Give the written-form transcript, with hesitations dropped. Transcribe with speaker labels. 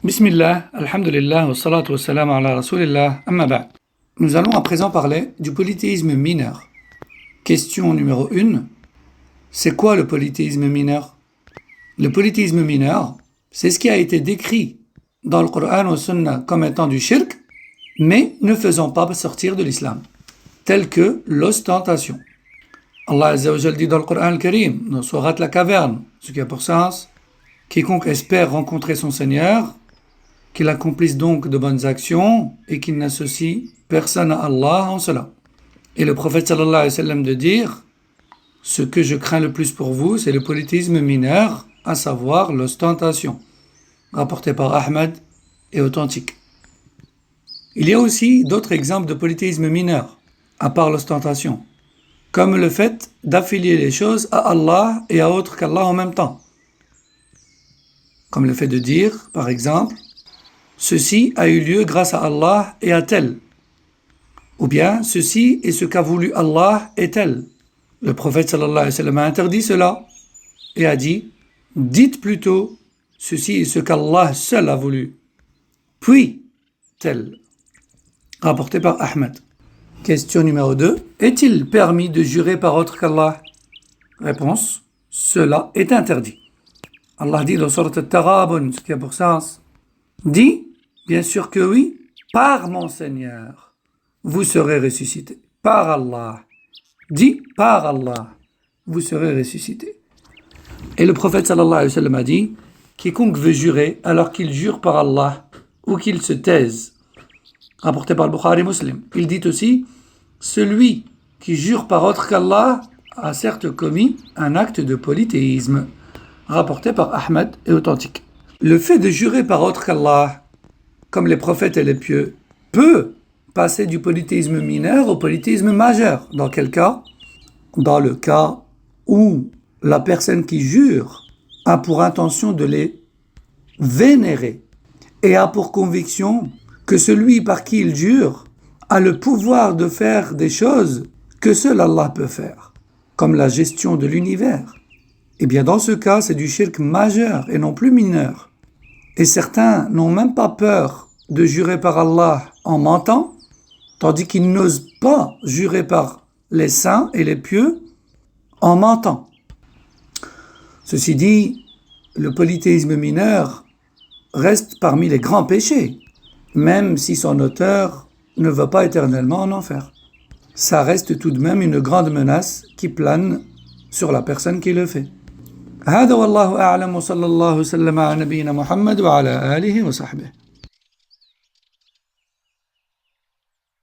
Speaker 1: Bismillah, alhamdulillah, wa salatu wa salam ala rasulillah, amma ba'd. Nous allons à présent parler du polythéisme mineur. Question numéro 1. C'est quoi le polythéisme mineur? Le polythéisme mineur, c'est ce qui a été décrit dans le Coran ou Sunna comme étant du shirk, mais ne faisant pas sortir de l'islam, tel que l'ostentation. Allah Azza wa Jal dit dans le Coran al-Karim, dans Surat la caverne, ce qui a pour sens, quiconque espère rencontrer son Seigneur, qu'il accomplisse donc de bonnes actions et qu'il n'associe personne à Allah en cela. Et le prophète sallallahu alayhi wa sallam de dire, ce que je crains le plus pour vous, c'est le polythéisme mineur, à savoir l'ostentation, rapporté par Ahmed et authentique. Il y a aussi d'autres exemples de polythéisme mineur, à part l'ostentation, comme le fait d'affilier les choses à Allah et à autre qu'Allah en même temps. Comme le fait de dire, par exemple, ceci a eu lieu grâce à Allah et à tel. Ou bien, ceci est ce qu'a voulu Allah et tel. Le prophète sallallahu alayhi wa sallam a interdit cela et a dit, dites plutôt, ceci est ce qu'Allah seul a voulu. Puis, tel. Rapporté par Ahmed. Question numéro 2. Est-il permis de jurer par autre qu'Allah? Réponse, cela est interdit. Allah dit dans Surat al-Taghabun, ce qui a pour sens, dit, bien sûr que oui, par mon Seigneur, vous serez ressuscité. Par Allah. Dit, par Allah, vous serez ressuscité. Et le prophète sallallahu alayhi wa sallam a dit, quiconque veut jurer alors qu'il jure par Allah ou qu'il se taise. Rapporté par le Bukhari Muslim. Il dit aussi, celui qui jure par autre qu'Allah a certes commis un acte de polythéisme. Rapporté par Ahmed et authentique. Le fait de jurer par autre qu'Allah, comme les prophètes et les pieux, peut passer du polythéisme mineur au polythéisme majeur. Dans quel cas? Dans le cas où la personne qui jure a pour intention de les vénérer et a pour conviction que celui par qui il jure a le pouvoir de faire des choses que seul Allah peut faire, comme la gestion de l'univers. Eh bien, dans ce cas, c'est du shirk majeur et non plus mineur. Et certains n'ont même pas peur de jurer par Allah en mentant, tandis qu'ils n'osent pas jurer par les saints et les pieux en mentant. Ceci dit, le polythéisme mineur reste parmi les grands péchés, même si son auteur ne va pas éternellement en enfer. Ça reste tout de même une grande menace qui plane sur la personne qui le fait. هذا والله أعلم وصلى الله وسلم على نبينا محمد وعلى آله وصحبه